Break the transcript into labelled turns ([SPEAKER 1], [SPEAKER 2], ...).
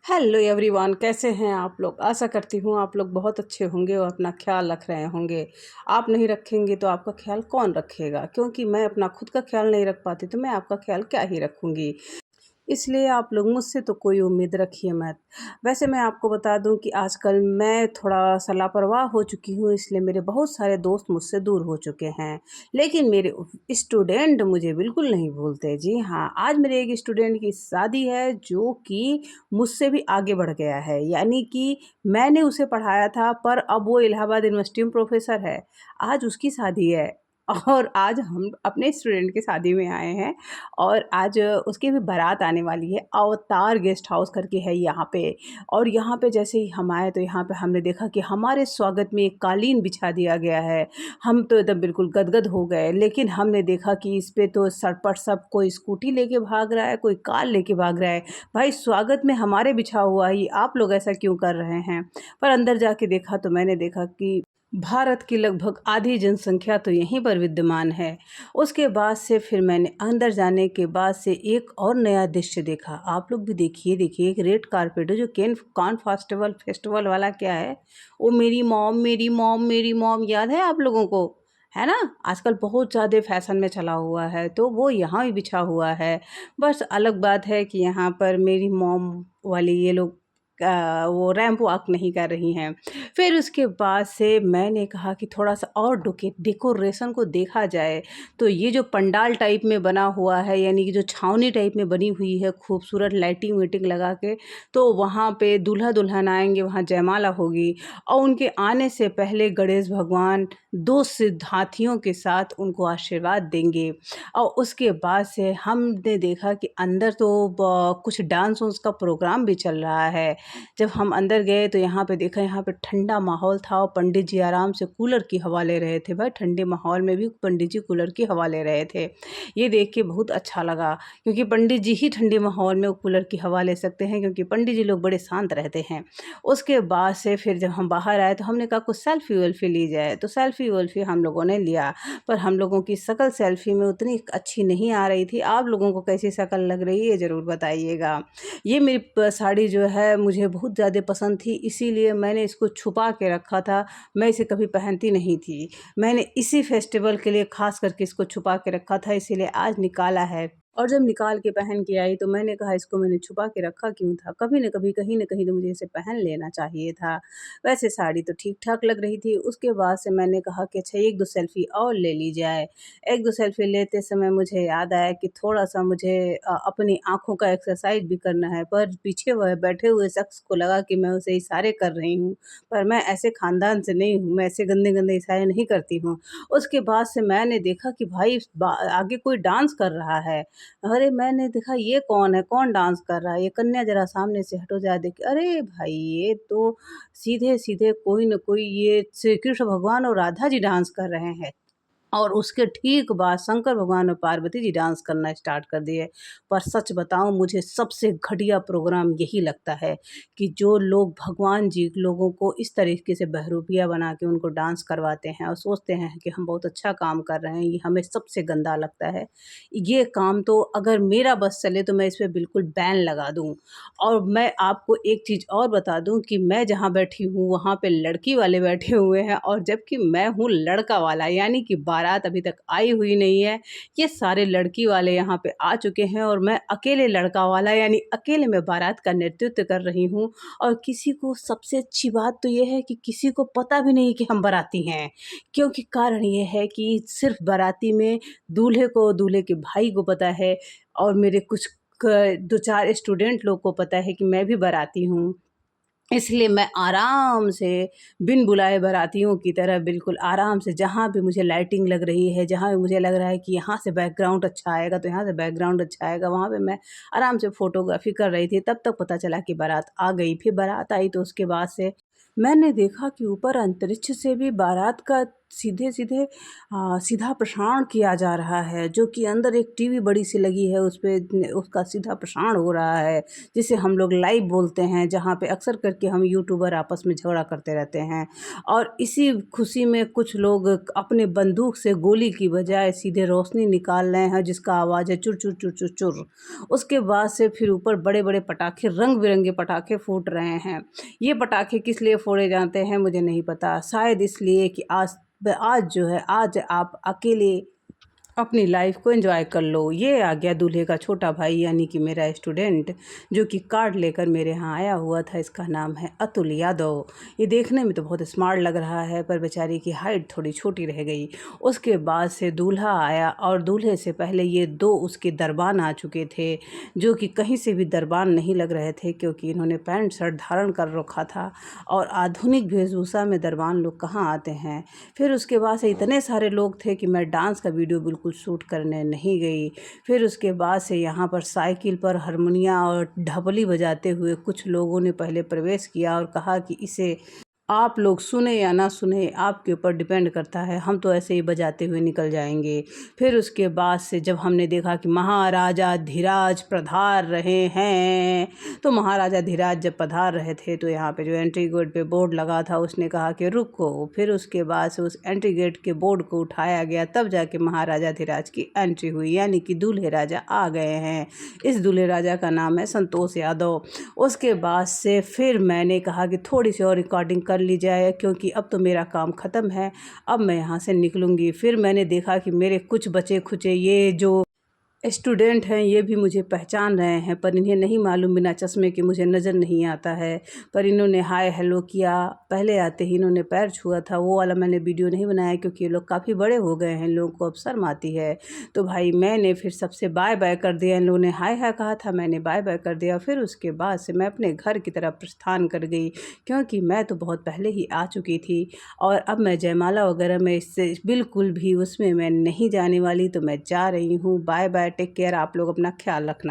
[SPEAKER 1] Hello everyone, कैसे हैं आप लोग। आशा करती हूँ आप लोग बहुत अच्छे होंगे और अपना ख्याल रख रहे होंगे। आप नहीं रखेंगे तो आपका ख्याल कौन रखेगा, क्योंकि मैं अपना खुद का ख्याल नहीं रख पाती तो मैं आपका ख्याल क्या ही रखूँगी। इसलिए आप लोग मुझसे तो कोई उम्मीद रखिए मत। वैसे मैं आपको बता दूं कि आजकल मैं थोड़ा-सा लापरवाह हो चुकी हूँ, इसलिए मेरे बहुत सारे दोस्त मुझसे दूर हो चुके हैं। लेकिन मेरे स्टूडेंट मुझे बिल्कुल नहीं भूलते। जी हाँ, आज मेरे एक स्टूडेंट की शादी है जो कि मुझसे भी आगे बढ़ गया है। यानी कि मैंने उसे पढ़ाया था, पर अब वो इलाहाबाद यूनिवर्सिटी में प्रोफ़ेसर है। आज उसकी शादी है और आज हम अपने स्टूडेंट की शादी में आए हैं। और आज उसकी भी बारात आने वाली है। अवतार गेस्ट हाउस करके है यहाँ पे। और यहाँ पे जैसे ही हम आए तो यहाँ पे हमने देखा कि हमारे स्वागत में एक कालीन बिछा दिया गया है। हम तो एकदम बिल्कुल गदगद हो गए, लेकिन हमने देखा कि इस पे तो सर सब कोई स्कूटी लेके भाग रहा है, कोई कार लेके भाग रहा है। भाई, स्वागत में हमारे बिछा हुआ ही आप लोग ऐसा क्यों कर रहे हैं। पर अंदर जाके देखा तो मैंने देखा कि भारत की लगभग आधी जनसंख्या तो यहीं पर विद्यमान है। उसके बाद से फिर मैंने अंदर जाने के बाद से एक और नया दृश्य देखा। आप लोग भी देखिए एक रेड कारपेट है जो केन कान फेस्टिवल फेस्टिवल वाला क्या है, वो मेरी मॉम मेरी मॉम मेरी मॉम याद है आप लोगों को, है ना। आजकल बहुत ज़्यादा फैशन में चला हुआ है, तो वो यहाँ भी बिछा हुआ है। बस अलग बात है कि यहाँ पर मेरी मॉम वाली ये लोग वो रैंप वॉक नहीं कर रही हैं। फिर उसके बाद से मैंने कहा कि थोड़ा-सा और डेकोरेशन को देखा जाए, तो ये जो पंडाल टाइप में बना हुआ है, यानी कि जो छावनी टाइप में बनी हुई है, खूबसूरत लाइटिंग-वाइटिंग लगा के, तो वहाँ पे दूल्हा-दुल्हन आएँगे, वहाँ जयमाला होगी और उनके आने से पहले गणेश भगवान 2 सिद्ध हाथियों के साथ उनको आशीर्वाद देंगे। और उसके बाद से हमने देखा कि अंदर तो कुछ डांस-वांस का प्रोग्राम भी चल रहा है। जब हम अंदर गए तो यहाँ पे देखा, यहाँ पे ठंडा माहौल था और पंडित जी आराम से कूलर की हवा ले रहे थे। भाई, ठंडे माहौल में भी पंडित जी कूलर की हवा ले रहे थे। ये देख के बहुत अच्छा लगा, क्योंकि पंडित जी ही ठंडे माहौल में कूलर की हवा ले सकते हैं, क्योंकि पंडित जी लोग बड़े शांत रहते हैं। उसके बाद से फिर जब हम बाहर आए तो हमने कहा कुछ सेल्फ़ी-वेल्फ़ी ली जाए, तो सेल्फ़ी-वेल्फ़ी हम लोगों ने लिया। पर हम लोगों की शक्ल सेल्फ़ी में उतनी अच्छी नहीं आ रही थी। आप लोगों को कैसी शक्ल लग रही है ये ज़रूर बताइएगा। ये मेरी साड़ी जो है मुझे बहुत ज़्यादा पसंद थी, इसीलिए मैंने इसको छुपा के रखा था। मैं इसे कभी पहनती नहीं थी। मैंने इसी फेस्टिवल के लिए ख़ास करके इसको छुपा के रखा था, इसीलिए आज निकाला है। और जब निकाल के पहन के आई तो मैंने कहा इसको मैंने छुपा के रखा क्यों था? कभी न कभी, कहीं न कहीं तो मुझे इसे पहन लेना चाहिए था। वैसे साड़ी तो ठीक-ठाक लग रही थी। उसके बाद से मैंने कहा कि अच्छा 1-2 सेल्फ़ी और ले ली जाए। 1-2 सेल्फ़ी लेते समय मुझे याद आया कि थोड़ा-सा मुझे अपनी आँखों का एक्सरसाइज़ भी करना है, पर पीछे वह बैठे हुए शख़्स को लगा कि मैं उसे इशारे कर रही हूँ, पर मैं ऐसे ख़ानदान से नहीं हूँ, मैं ऐसे गंदे-गंदे इशारे नहीं करती हूँ। उसके बाद से मैंने देखा कि भाई आगे कोई डांस कर रहा है। अरे! मैंने देखा ये कौन है? कौन डांस कर रहा है? ये कन्या ज़रा सामने से हटो ज़रा देखिए। अरे भाई! ये तो सीधे-सीधे कोई न कोई ये श्री कृष्ण भगवान और राधा जी डांस कर रहे हैं। और उसके ठीक बाद शंकर भगवान और पार्वती जी डांस करना स्टार्ट कर दिए। पर सच बताऊँ, मुझे सबसे घटिया प्रोग्राम यही लगता है कि जो लोग भगवान जी लोगों को इस तरीके से बहरूपिया बना के उनको डांस करवाते हैं और सोचते हैं कि हम बहुत अच्छा काम कर रहे हैं, ये हमें सबसे गंदा लगता है। ये काम तो अगर मेरा बस चले तो मैं इस पे बिल्कुल बैन लगा दूँ। और मैं आपको एक चीज़ और बता दूँ कि मैं जहाँ बैठी हूँ वहाँ पे लड़की वाले बैठे हुए हैं, और जबकि मैं हूँ लड़का वाला, यानी कि बारात अभी तक आई हुई नहीं है। ये सारे लड़की वाले यहाँ पे आ चुके हैं और मैं अकेले लड़का वाला, यानी अकेले मैं बारात का नेतृत्व कर रही हूँ। और किसी को, सबसे अच्छी बात तो ये है कि किसी को पता भी नहीं कि हम बाराती हैं। क्योंकि कारण ये है कि सिर्फ़ बाराती में दूल्हे को, दूल्हे के भाई को पता है, और मेरे कुछ 2-4 स्टूडेंट लोग को पता है कि मैं भी बाराती हूँ। इसलिए मैं आराम से बिन बुलाए बारातियों की तरह बिल्कुल आराम से, जहाँ भी मुझे लाइटिंग लग रही है, जहाँ भी मुझे लग रहा है कि यहाँ से बैकग्राउंड अच्छा आएगा तो यहाँ से बैकग्राउंड अच्छा आएगा, वहाँ पे मैं आराम से फ़ोटोग्राफ़ी कर रही थी। तब तक पता चला कि बारात आ गई। फिर बारात आई तो उसके बाद से मैंने देखा कि ऊपर अंतरिक्ष से भी बारात का सीधे-सीधे सीधा प्रसारण किया जा रहा है, जो कि अंदर एक टीवी बड़ी सी लगी है, उस पे उसका सीधा प्रसारण हो रहा है, जिसे हम लोग लाइव बोलते हैं, जहाँ पे अक्सर करके हम यूट्यूबर आपस में झगड़ा करते रहते हैं। और इसी खुशी में कुछ लोग अपने बंदूक से गोली की बजाय सीधे रोशनी निकाल रहे हैं, जिसका आवाज़ है चुर चुर चुर चुर चुर। उसके बाद से फिर ऊपर बड़े-बड़े पटाखे, रंग-बिरंगे पटाखे फूट रहे हैं। ये पटाखे किस लिए फोड़े जाते हैं मुझे नहीं पता। शायद इसलिए कि आज जो है, आज आप अकेले अपनी लाइफ को एंजॉय कर लो। ये आ गया दूल्हे का छोटा भाई, यानी कि मेरा स्टूडेंट, जो कि कार्ड लेकर मेरे यहाँ आया हुआ था। इसका नाम है अतुल यादव। ये देखने में तो बहुत स्मार्ट लग रहा है, पर बेचारी की हाइट थोड़ी छोटी रह गई। उसके बाद से दूल्हा आया, और दूल्हे से पहले ये दो उसके दरबान आ चुके थे, जो कि कहीं से भी दरबान नहीं लग रहे थे, क्योंकि इन्होंने पैंट शर्ट धारण कर रखा था। और आधुनिक वेशभूषा में दरबान लोग कहाँ आते हैं। फिर उसके बाद से इतने सारे लोग थे कि मैं डांस का वीडियो बिल्कुल शूट करने नहीं गई। फिर उसके बाद से यहाँ पर साइकिल पर हारमोनिया और ढपली बजाते हुए कुछ लोगों ने पहले प्रवेश किया और कहा कि इसे आप लोग सुने या ना सुने, आपके ऊपर डिपेंड करता है, हम तो ऐसे ही बजाते हुए निकल जाएंगे। फिर उसके बाद से जब हमने देखा कि महाराजा धीराज पधार रहे हैं, तो महाराजा धीराज जब पधार रहे थे, तो यहाँ पे जो एंट्री गेट पे बोर्ड लगा था, उसने कहा कि रुको। फिर उसके बाद से उस एंट्री गेट के बोर्ड को उठाया गया, तब जाके महाराजा धीराज की एंट्री हुई, यानी कि दूल्हे राजा आ गए हैं। इस दूल्हे राजा का नाम है संतोष यादव। उसके बाद से फिर मैंने कहा कि थोड़ी सी और रिकॉर्डिंग कर ली जाए, क्योंकि अब तो मेरा काम ख़त्म है, अब मैं यहाँ से निकलूँगी। फिर मैंने देखा कि मेरे कुछ बचे खुचे ये जो स्टूडेंट हैं, ये भी मुझे पहचान रहे हैं, पर इन्हें नहीं मालूम बिना चश्मे के मुझे नज़र नहीं आता है। पर इन्होंने हाय हेलो किया। पहले आते ही इन्होंने पैर छुआ था, वो वाला मैंने वीडियो नहीं बनाया, क्योंकि ये लोग काफ़ी बड़े हो गए हैं, लोगों को अब शर्म आती है। तो भाई मैंने फिर सबसे बाय बाय कर दिया। इन लोगों ने हाय हाय कहा था, मैंने बाय बाय कर दिया। फिर उसके बाद से मैं अपने घर की तरफ प्रस्थान कर गई, क्योंकि मैं तो बहुत पहले ही आ चुकी थी, और अब मैं जयमाला वगैरह में इससे बिल्कुल भी उसमें मैं नहीं जाने वाली। तो मैं जा रही हूँ। Bye bye, take care. आप लोग अपना ख्याल रखना।